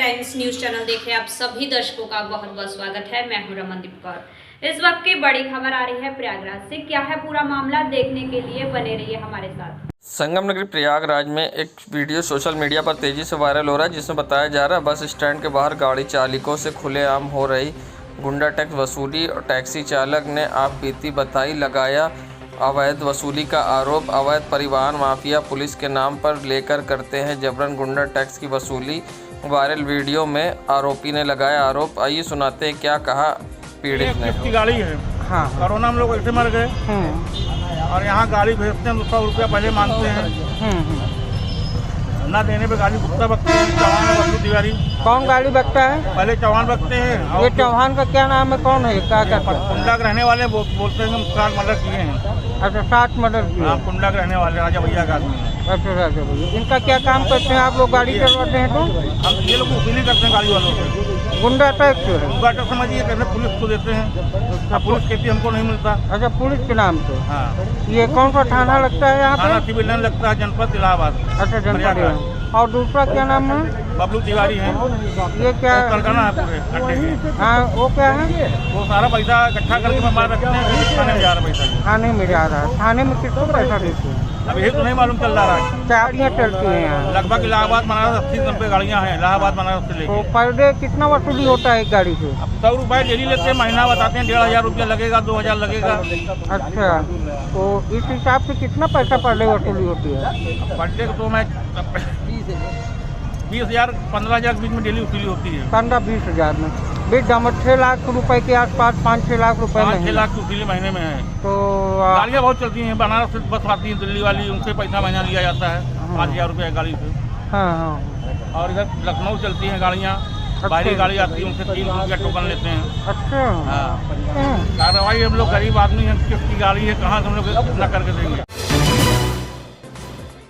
Times news channel देख रहे आप सभी दर्शकों का बहुत बहुत स्वागत है। मैं हूं रमनदीप कौर। इस वक्त की बड़ी खबर आ रही है प्रयागराज से। क्या है पूरा मामला, देखने के लिए बने रहिए हमारे साथ। संगम नगरी प्रयागराज में एक वीडियो सोशल मीडिया पर तेजी से वायरल हो रहा है, जिसमें बताया जा रहा है बस स्टैंड के बाहर गाड़ी चालकों से खुलेआम हो रही गुंडा टैक्स वसूली और टैक्सी चालक ने आप बीती बताई लगाया अवैध वसूली का आरोप। अवैध परिवहन माफिया पुलिस के नाम पर लेकर करते हैं जबरन गुंडा टैक्स की वसूली। वायरल वीडियो में आरोपी ने लगाया आरोप। आइए सुनाते हैं क्या कहा पीड़ित ने। किसकी गाड़ी है? हाँ कोरोना में लोग ऐसे मर गए और यहाँ गाड़ी भेजते हैं तो 100 रुपया पहले मांगते हैं। ना देने पे गाड़ी कुत्ता बकते हैं। चौहान है बबलू तिवारी। कौन गाड़ी बकता है? पहले चौहान बकते हैं। ये चौहान का क्या नाम है, कौन है, क्या करता है? कुंडा के रहने वाले बोलते हैं कि हम 60 मर्डर किए हैं। अच्छा 60 मर्डर किए। हाँ, कुंडा के रहने वाले राजा भैया का आदमी है। अच्छा राजा भैया, इनका क्या काम करते हैं? आप लोग गाड़ी चलवाते हैं तो हम ये लोग वसूली करते हैं गाड़ी वालों से। गुंडा टैक्स जो है, गुंडा टैक्स समझिए कहते पुलिस को देते हैं। अब पुलिस कहती है हमको नहीं मिलता। अच्छा पुलिस के नाम पे। हाँ, ये कौन सा थाना लगता है यहाँ थाना पे? सिविल लाइन लगता है, जनपद इलाहाबाद। अच्छा जनपद। और दूसरा क्या नाम है? बबलू तिवारी है। ये क्या है? कलकना है पूरे अड्डे के। हाँ वो क्या है? वो सारा पैसा इकट्ठा करके हमारे रखते हैं, फिर थाने में जा रहा पैसा। थाने में जा रहा है। थाने में किसको पैसा देते हैं? अब ये तो नहीं मालूम चल रहा है। गाड़ियाँ चलती हैं यहाँ लगभग इलाहाबाद बनारस 80-90 गाड़ियाँ हैं। इलाहाबाद बनारस से तो लेके पर डे कितना वसूली होता है एक गाड़ी से? अब 100 रुपये डेली लेते हैं। महीना बताते हैं 1500 रुपया लगेगा, 2000 लगेगा। अच्छा तो इस हिसाब से कितना पैसा पर डे वसूली होती है? पर डे तो मैं 20,000 15,000 के बीच में डेली वसूली होती है। 15-20 हज़ार में बीच दाम 6 लाख रुपए के आसपास, 5-6 लाख रुपए में 5-6 लाख की वसूली महीने में है। तो गाड़ियाँ बहुत चलती हैं। बनारस से बस आती है दिल्ली वाली, उनसे पैसा महीना लिया जाता है 5,000 रुपये गाड़ी से। हाँ हाँ। और इधर लखनऊ चलती हैं गाड़ियाँ, बाहरी गाड़ी आती है, उनसे 3 रुपया टोकन लेते हैं। अच्छा हाँ, कार्रवाई हम लोग गरीब आदमी हैं, किसकी गाड़ी है कहाँ से हम लोग इतना करके देंगे।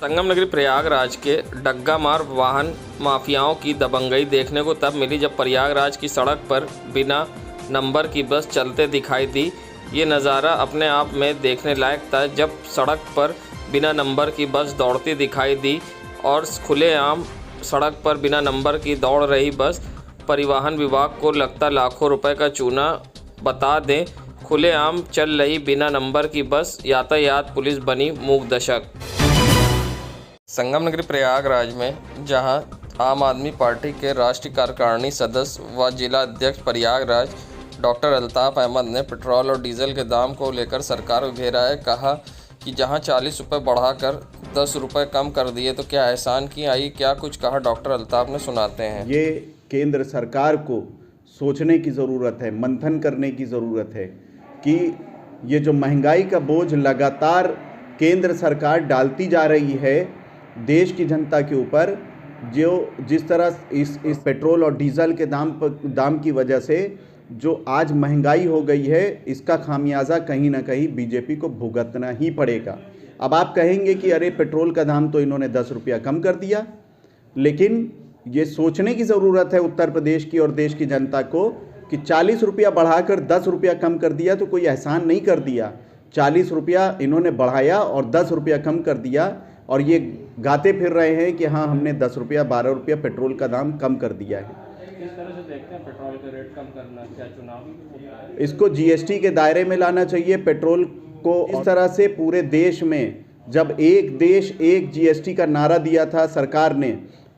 संगम नगरी प्रयागराज के डग्गा मार वाहन माफियाओं की दबंगई देखने को तब मिली जब प्रयागराज की सड़क पर बिना नंबर की बस चलते दिखाई दी। ये नज़ारा अपने आप में देखने लायक था जब सड़क पर बिना नंबर की बस दौड़ती दिखाई दी और खुलेआम सड़क पर बिना नंबर की दौड़ रही बस। परिवहन विभाग को लगता लाखों रुपए का चूना। बता दें खुलेआम चल रही बिना नंबर की बस, यातायात पुलिस बनी मूकदर्शक। संगम नगरी प्रयागराज में जहां आम आदमी पार्टी के राष्ट्रीय कार्यकारिणी सदस्य व जिला अध्यक्ष प्रयागराज डॉक्टर अल्ताफ अहमद ने पेट्रोल और डीजल के दाम को लेकर सरकार को घेरा है। कहा कि जहां 40 रुपये बढ़ाकर 10 रुपये कम कर दिए तो क्या एहसान की। आई क्या कुछ कहा डॉक्टर अल्ताफ ने, सुनाते हैं। ये केंद्र सरकार को सोचने की ज़रूरत है, मंथन करने की ज़रूरत है कि ये जो महंगाई का बोझ लगातार केंद्र सरकार डालती जा रही है देश की जनता के ऊपर, जो जिस तरह इस पेट्रोल और डीजल के दाम की वजह से जो आज महंगाई हो गई है, इसका खामियाजा कहीं ना कहीं बीजेपी को भुगतना ही पड़ेगा। अब आप कहेंगे कि अरे पेट्रोल का दाम तो इन्होंने 10 रुपया कम कर दिया, लेकिन ये सोचने की ज़रूरत है उत्तर प्रदेश की और देश की जनता को कि 40 रुपया बढ़ाकर 10 रुपया कम कर दिया तो कोई एहसान नहीं कर दिया। 40 रुपया इन्होंने बढ़ाया और 10 रुपया कम कर दिया और ये गाते फिर रहे हैं कि हाँ हमने 10 रुपया 12 रुपया पेट्रोल का दाम कम कर दिया है। किस तरह से देखते हैं पेट्रोल का रेट कम करना, क्या चुनाव? इसको जीएसटी के दायरे में लाना चाहिए पेट्रोल को। इस तरह से पूरे देश में जब एक देश एक जीएसटी का नारा दिया था सरकार ने,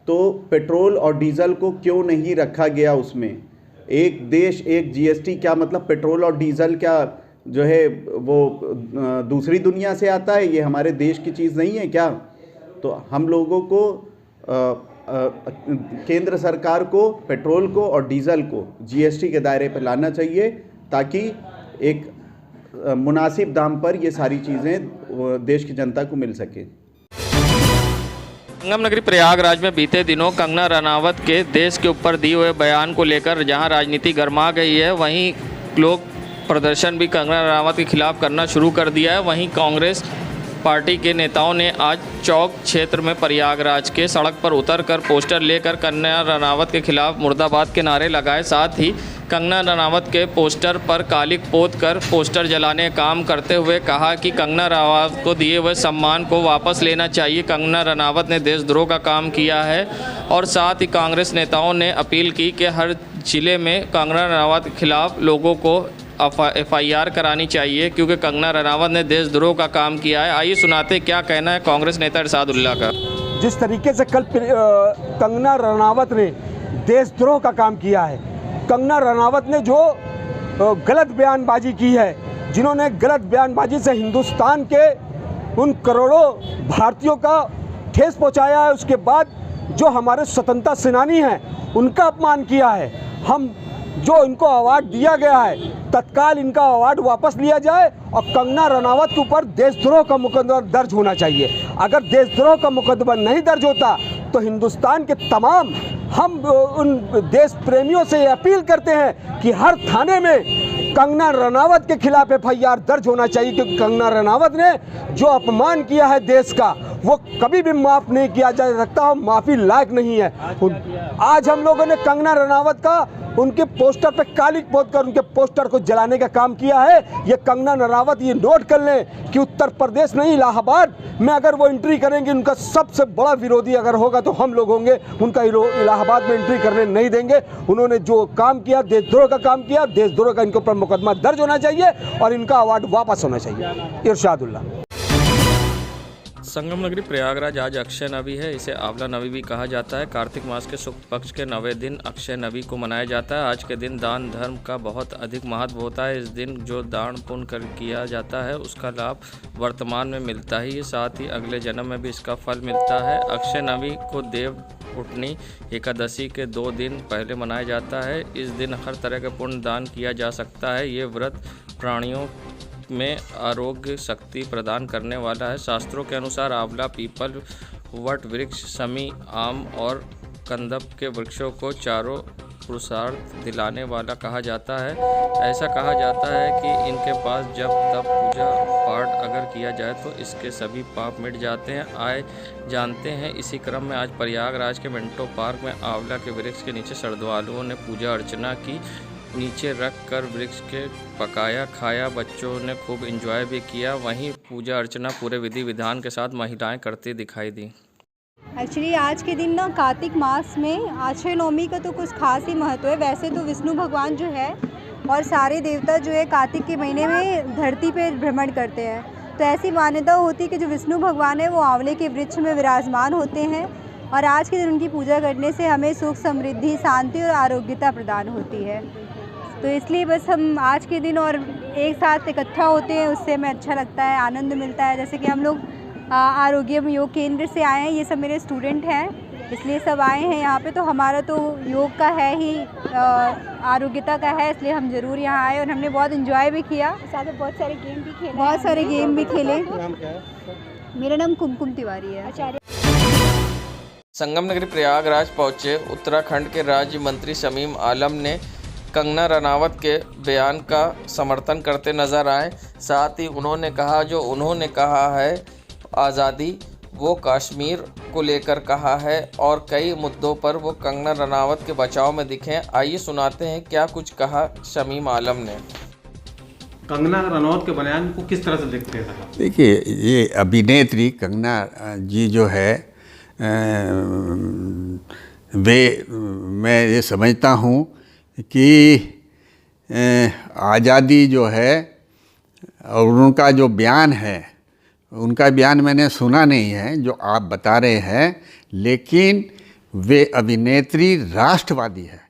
तो पेट्रोल और डीजल को क्यों नहीं रखा गया उसमें? एक देश एक जीएसटी क्या मतलब? पेट्रोल और डीजल क्या जो है वो दूसरी दुनिया से आता है? ये हमारे देश की चीज़ नहीं है क्या? तो हम लोगों को केंद्र सरकार को पेट्रोल को और डीजल को जीएसटी के दायरे पर लाना चाहिए ताकि एक मुनासिब दाम पर ये सारी चीज़ें देश की जनता को मिल सके। संगम नगरी प्रयागराज में बीते दिनों कंगना रनावत के देश के ऊपर दिए हुए बयान को लेकर जहां राजनीति गर्मा गई है, वहीं लोग प्रदर्शन भी कंगना रनावत के खिलाफ करना शुरू कर दिया है। वहीं कांग्रेस पार्टी के नेताओं ने आज चौक क्षेत्र में प्रयागराज के सड़क पर उतरकर पोस्टर लेकर कंगना रनावत के खिलाफ मुर्दाबाद के नारे लगाए। साथ ही कंगना रनावत के पोस्टर पर कालिक पोत कर पोस्टर जलाने का काम करते हुए कहा कि कंगना रनावत को दिए हुए सम्मान को वापस लेना चाहिए। कंगना रनावत ने देशद्रोह का काम किया है और साथ ही कांग्रेस नेताओं ने अपील की कि हर जिले में कंगना रनावत के खिलाफ लोगों को FIR करानी चाहिए क्योंकि कंगना रनावत ने देशद्रोह का काम किया है। आइए सुनाते क्या कहना है कांग्रेस नेता इरशादुल्लाह का। जिस तरीके से कल कंगना रनावत ने देशद्रोह का काम किया है, कंगना रनावत ने जो गलत बयानबाजी की है, जिन्होंने गलत बयानबाजी से हिंदुस्तान के उन करोड़ों भारतीयों का ठेस पहुंचाया है, उसके बाद जो हमारे स्वतंत्रता सेनानी हैं उनका अपमान किया है। हम जो इनको अवार्ड दिया गया है तत्काल इनका अवार्ड वापस लिया जाए और कंगना रनावत के ऊपर देशद्रोह का मुकदमा दर्ज होना चाहिए। अगर देशद्रोह का मुकदमा नहीं दर्ज होता तो हिंदुस्तान के तमाम हम उन देश प्रेमियों से अपील करते हैं कि हर थाने में कंगना रनावत के खिलाफ FIR दर्ज होना चाहिए, क्योंकि कंगना रनावत ने जो अपमान किया है देश का वो कभी भी माफ़ नहीं किया जा सकता और माफ़ी लायक नहीं है। आज हम लोगों ने कंगना रनावत का उनके पोस्टर पे कालिक पोत कर उनके पोस्टर को जलाने का काम किया है। ये कंगना रनावत ये नोट कर लें कि उत्तर प्रदेश नहीं इलाहाबाद में अगर वो एंट्री करेंगे, उनका सबसे बड़ा विरोधी अगर होगा तो हम लोग होंगे। उनका इलाहाबाद में एंट्री करने नहीं देंगे। उन्होंने जो काम किया देशद्रोह का काम किया, देशद्रोह का इनके ऊपर मुकदमा दर्ज होना चाहिए और इनका अवार्ड वापस होना चाहिए। इरशादुल्लाह। संगम नगरी प्रयागराज आज अक्षय नवी है। इसे आंवला नवी भी कहा जाता है। कार्तिक मास के शुक्ल पक्ष के 9वें दिन अक्षय नवी को मनाया जाता है। आज के दिन दान धर्म का बहुत अधिक महत्व होता है। इस दिन जो दान पुण्य कर किया जाता है उसका लाभ वर्तमान में मिलता ही है, साथ ही अगले जन्म में भी इसका फल मिलता है। अक्षय नवी को देव उठनी एकादशी के 2 दिन पहले मनाया जाता है। इस दिन हर तरह का पुण्य दान किया जा सकता है। ये व्रत प्राणियों में आरोग्य शक्ति प्रदान करने वाला है। शास्त्रों के अनुसार आंवला, पीपल, वट वृक्ष, शमी, आम और कंदप के वृक्षों को चारों पुरुषार्थ दिलाने वाला कहा जाता है। ऐसा कहा जाता है कि इनके पास जब तब पूजा पाठ अगर किया जाए तो इसके सभी पाप मिट जाते हैं। आए जानते हैं इसी क्रम में आज प्रयागराज के मिंटो पार्क में आंवला के वृक्ष के नीचे श्रद्धालुओं ने पूजा अर्चना की। नीचे रख कर वृक्ष के पकाया खाया, बच्चों ने खूब एंजॉय भी किया। वहीं पूजा अर्चना पूरे विधि विधान के साथ महिलाएं करती दिखाई दी। एक्चुअली आज के दिन ना कार्तिक मास में अक्षय नवमी का तो कुछ खास ही महत्व है। वैसे तो विष्णु भगवान जो है और सारे देवता जो है कार्तिक के महीने में धरती पे भ्रमण करते हैं, तो ऐसी मान्यता होती है कि जो विष्णु भगवान है वो आंवले के वृक्ष में विराजमान होते हैं और आज के दिन उनकी पूजा करने से हमें सुख, समृद्धि, शांति और आरोग्यता प्रदान होती है। तो इसलिए बस हम आज के दिन और एक साथ इकट्ठा होते हैं, उससे हमें अच्छा लगता है, आनंद मिलता है। जैसे कि हम लोग आरोग्य योग केंद्र से आए हैं, ये सब मेरे स्टूडेंट हैं, इसलिए सब आए हैं यहाँ पे। तो हमारा तो योग का है ही, आरोग्यता का है, इसलिए हम ज़रूर यहाँ आए और हमने बहुत एंजॉय भी किया। साथ में बहुत सारे गेम भी खेले। बहुत सारे गेम भी खेले। मेरा नाम कुमकुम तिवारी है। आचार्य। संगम नगरी प्रयागराज पहुँचे उत्तराखंड के राज्य मंत्री शमीम आलम ने कंगना रनावत के बयान का समर्थन करते नजर आए। साथ ही उन्होंने कहा जो उन्होंने कहा है आज़ादी वो कश्मीर को लेकर कहा है और कई मुद्दों पर वो कंगना रनावत के बचाव में दिखे। आइए सुनाते हैं क्या कुछ कहा शमीम आलम ने। कंगना रनावत के बयान को किस तरह से देखते हैं? देखिए, ये अभिनेत्री कंगना जी जो है मैं ये समझता हूँ कि आज़ादी जो है और उनका जो बयान है, उनका बयान मैंने सुना नहीं है जो आप बता रहे हैं, लेकिन वे अभिनेत्री राष्ट्रवादी है,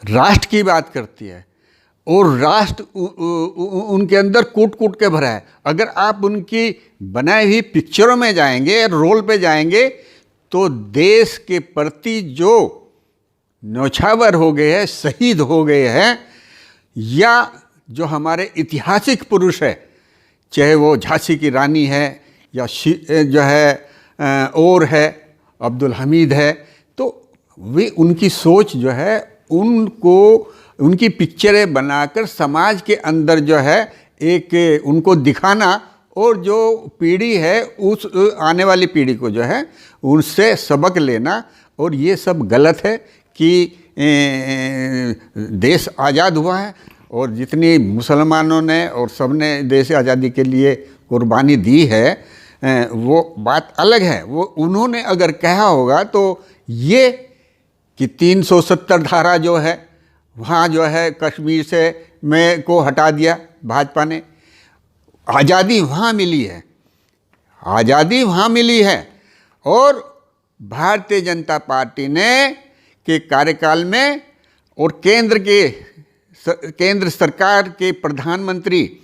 राष्ट्र की बात करती है और राष्ट्र उनके अंदर कूट कूट के भरा है। अगर आप उनकी बनाई हुई पिक्चरों में जाएंगे, रोल पे जाएंगे, तो देश के प्रति जो न्यौछावर हो गए हैं, शहीद हो गए हैं, या जो हमारे ऐतिहासिक पुरुष है, चाहे वो झांसी की रानी है या जो है और है अब्दुल हमीद है, तो वे उनकी सोच जो है उनको उनकी पिक्चरें बनाकर समाज के अंदर जो है एक उनको दिखाना और जो पीढ़ी है उस आने वाली पीढ़ी को जो है उनसे सबक लेना, और ये सब गलत है कि देश आज़ाद हुआ है और जितनी मुसलमानों ने और सबने देश आज़ादी के लिए कुर्बानी दी है वो बात अलग है। वो उन्होंने अगर कहा होगा तो ये कि 370 धारा जो है वहाँ जो है कश्मीर से में को हटा दिया भाजपा ने, आज़ादी वहाँ मिली है, आज़ादी वहाँ मिली है। और भारतीय जनता पार्टी ने के कार्यकाल में और केंद्र सरकार के प्रधानमंत्री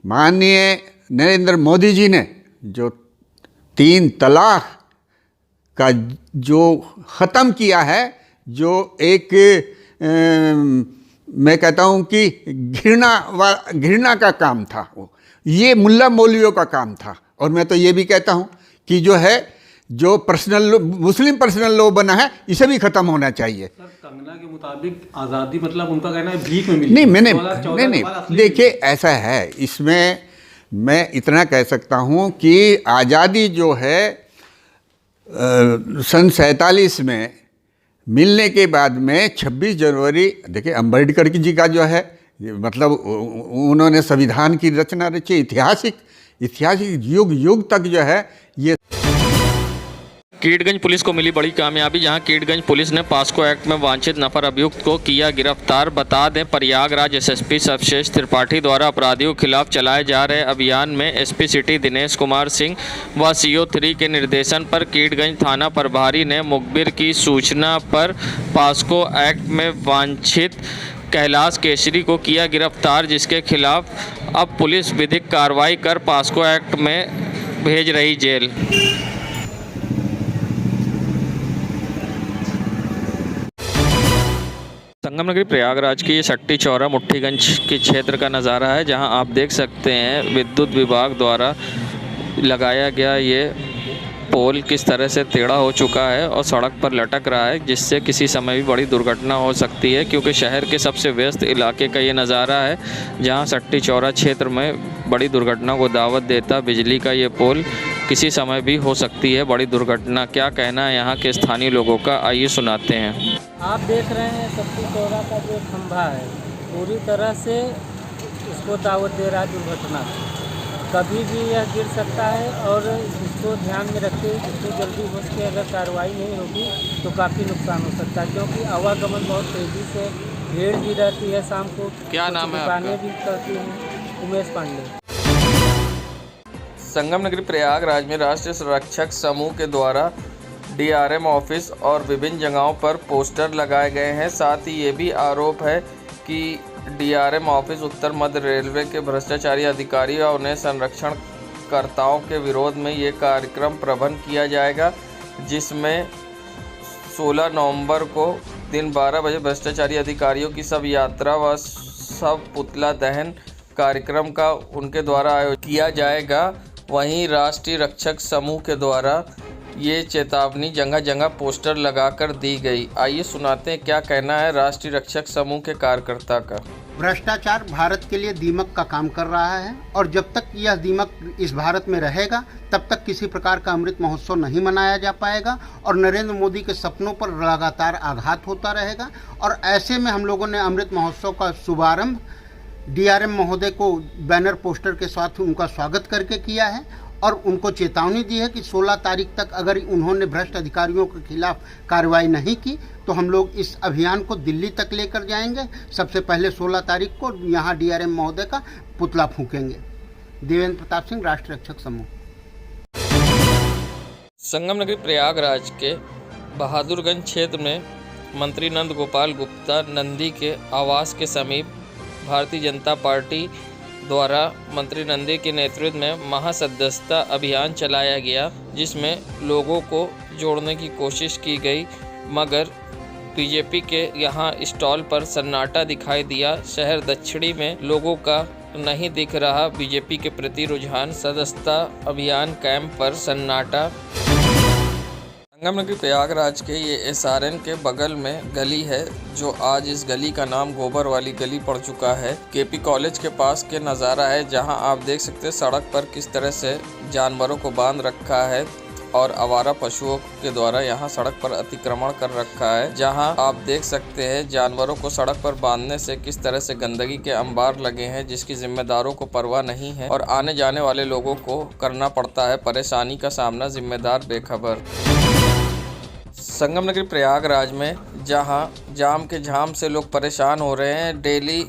माननीय नरेंद्र मोदी जी ने जो 3 तलाक का जो ख़त्म किया है, जो एक मैं कहता हूँ कि घृणा का काम था, वो ये मुल्ला मौलवियों का काम था। और मैं तो ये भी कहता हूँ कि जो है जो मुस्लिम पर्सनल लॉ बना है इसे भी ख़त्म होना चाहिए। सर, कंगना के मुताबिक आज़ादी मतलब उनका कहना है भीख में मिली। नहीं, देखिए ऐसा है, इसमें मैं इतना कह सकता हूँ कि आज़ादी जो है सन 47 में मिलने के बाद में 26 जनवरी, देखिए अम्बेडकर जी का जो है मतलब उन्होंने संविधान की रचना रची, ऐतिहासिक युग तक जो है ये। कीड़गंज पुलिस को मिली बड़ी कामयाबी, जहां कीड़गंज पुलिस ने पास्को एक्ट में वांछित नफर अभियुक्त को किया गिरफ्तार। बता दें, प्रयागराज एसएसपी सर्वश्रेष्ठ त्रिपाठी द्वारा अपराधियों के खिलाफ चलाए जा रहे अभियान में एसपी सिटी दिनेश कुमार सिंह व CO3 के निर्देशन पर कीड़गंज थाना प्रभारी ने मुखबिर की सूचना पर पास्को एक्ट में वांछित कैलाश केसरी को किया गिरफ्तार, जिसके खिलाफ अब पुलिस विधिक कार्रवाई कर पास्को एक्ट में भेज रही जेल। संगम नगरी प्रयागराज की ये सट्टी चौरा मुट्ठीगंज के क्षेत्र का नज़ारा है, जहां आप देख सकते हैं विद्युत विभाग द्वारा लगाया गया ये पोल किस तरह से टेढ़ा हो चुका है और सड़क पर लटक रहा है, जिससे किसी समय भी बड़ी दुर्घटना हो सकती है। क्योंकि शहर के सबसे व्यस्त इलाके का ये नज़ारा है, जहां सट्टी चौरा क्षेत्र में बड़ी दुर्घटना को दावत देता बिजली का ये पोल किसी समय भी हो सकती है बड़ी दुर्घटना। क्या कहना है यहाँ के स्थानीय लोगों का, आइए सुनाते हैं। आप देख रहे हैं सट्टी चौरा का जो खंभा है पूरी तरह से इसको दावत दे रहा है दुर्घटना। कभी भी यह गिर सकता है और इसको ध्यान में रखते हुए जितनी जल्दी हो सके अगर कार्रवाई नहीं होगी तो काफ़ी नुकसान हो सकता है, क्योंकि आवागमन बहुत तेज़ी से, भीड़ भी रहती है शाम को। क्या नाम है आपका? भी करती हैं। उमेश पांडे। संगम नगरी प्रयागराज में राष्ट्रीय सुरक्षक समूह के द्वारा DRM ऑफिस और विभिन्न जगहों पर पोस्टर लगाए गए हैं। साथ ही ये भी आरोप है कि DRM ऑफिस उत्तर मध्य रेलवे के भ्रष्टाचारी अधिकारी और उन्हें संरक्षणकर्ताओं के विरोध में ये कार्यक्रम प्रबंध किया जाएगा, जिसमें 16 नवंबर को दिन 12 बजे भ्रष्टाचारी अधिकारियों की सब यात्रा व सब पुतला दहन कार्यक्रम का उनके द्वारा आयोजन किया जाएगा। वहीं राष्ट्रीय रक्षक समूह के द्वारा ये चेतावनी जगह जगह पोस्टर लगाकर दी गई। आइए सुनाते हैं क्या कहना है राष्ट्रीय रक्षक समूह के कार्यकर्ता का। भ्रष्टाचार भारत के लिए दीमक का काम कर रहा है और जब तक यह दीमक इस भारत में रहेगा तब तक किसी प्रकार का अमृत महोत्सव नहीं मनाया जा पाएगा और नरेंद्र मोदी के सपनों पर लगातार आघात होता रहेगा। और ऐसे में हम लोगों ने अमृत महोत्सव का शुभारंभ DRM महोदय को बैनर पोस्टर के साथ उनका स्वागत करके किया है और उनको चेतावनी दी है कि 16 तारीख तक अगर उन्होंने भ्रष्ट अधिकारियों के खिलाफ कार्रवाई नहीं की तो हम लोग इस अभियान को दिल्ली तक लेकर जाएंगे। सबसे पहले 16 तारीख को यहाँ DRM महोदय का पुतला फूकेंगे। देवेंद्र प्रताप सिंह, राष्ट्रीय रक्षक समूह। संगम नगरी प्रयागराज के बहादुरगंज क्षेत्र में मंत्री नंद गोपाल गुप्ता नंदी के आवास के समीप भारतीय जनता पार्टी द्वारा मंत्री नंदी के नेतृत्व में महासदस्यता अभियान चलाया गया, जिसमें लोगों को जोड़ने की कोशिश की गई, मगर बीजेपी के यहाँ स्टॉल पर सन्नाटा दिखाई दिया। शहर दक्षिणी में लोगों का नहीं दिख रहा बीजेपी के प्रति रुझान। सदस्यता अभियान कैंप पर सन्नाटा। संगम नगरी प्रयागराज के ये SRN के बगल में गली है, जो आज इस गली का नाम गोबर वाली गली पड़ चुका है। KP कॉलेज के पास के नज़ारा है, जहां आप देख सकते हैं सड़क पर किस तरह से जानवरों को बांध रखा है और आवारा पशुओं के द्वारा यहाँ सड़क पर अतिक्रमण कर रखा है, जहाँ आप देख सकते हैं जानवरों को सड़क पर बांधने से किस तरह से गंदगी के अंबार लगे हैं, जिसकी जिम्मेदारों को परवाह नहीं है और आने जाने वाले लोगों को करना पड़ता है परेशानी का सामना, जिम्मेदार बेखबर। संगम नगरी प्रयागराज में जहां जाम के झाम से लोग परेशान हो रहे हैं, डेली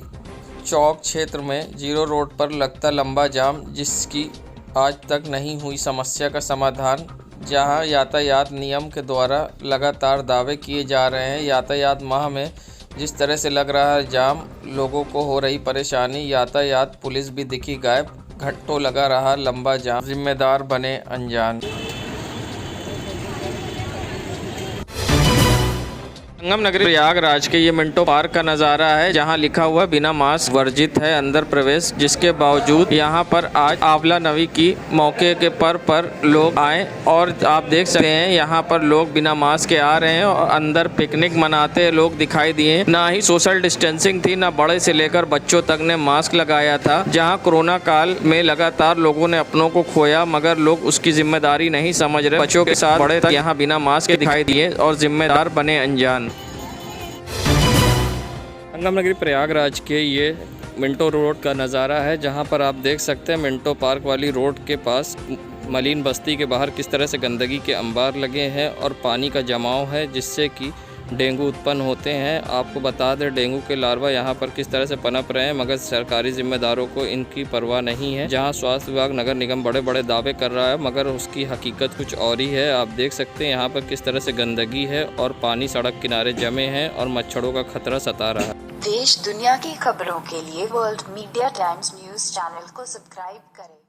चौक क्षेत्र में जीरो रोड पर लगता लंबा जाम, जिसकी आज तक नहीं हुई समस्या का समाधान। जहां यातायात नियम के द्वारा लगातार दावे किए जा रहे हैं, यातायात माह में जिस तरह से लग रहा है जाम, लोगों को हो रही परेशानी, यातायात पुलिस भी दिखी गायब, घंटों लगा रहा लंबा जाम, जिम्मेदार बने अनजान। संगम नगरी प्रयागराज के ये मिंटो पार्क का नज़ारा है, जहां लिखा हुआ बिना मास्क वर्जित है अंदर प्रवेश, जिसके बावजूद यहां पर आज आंवला नवी की मौके के पर लोग आए और आप देख सकते हैं यहां पर लोग बिना मास्क के आ रहे हैं और अंदर पिकनिक मनाते लोग दिखाई दिए। ना ही सोशल डिस्टेंसिंग थी, ना बड़े से लेकर बच्चों तक ने मास्क लगाया था। जहाँ कोरोना काल में लगातार लोगों ने अपनों को खोया, मगर लोग उसकी जिम्मेदारी नहीं समझ रहे। बच्चों के साथ बड़े तक यहाँ बिना मास्क के दिखाई दिए और जिम्मेदार बने अनजान। संगम नगरी प्रयागराज के ये मिंटो रोड का नज़ारा है, जहां पर आप देख सकते हैं मिंटो पार्क वाली रोड के पास मलिन बस्ती के बाहर किस तरह से गंदगी के अंबार लगे हैं और पानी का जमाव है, जिससे कि डेंगू उत्पन्न होते हैं। आपको बता दें डेंगू के लार्वा यहाँ पर किस तरह से पनप रहे हैं, मगर सरकारी जिम्मेदारों को इनकी परवाह नहीं है। जहाँ स्वास्थ्य विभाग नगर निगम बड़े बड़े दावे कर रहा है, मगर उसकी हकीकत कुछ और ही है। आप देख सकते हैं यहाँ पर किस तरह से गंदगी है और पानी सड़क किनारे जमे हैं और मच्छरों का खतरा सता रहा है। देश दुनिया की खबरों के लिए world media times news channel को सब्सक्राइब करें।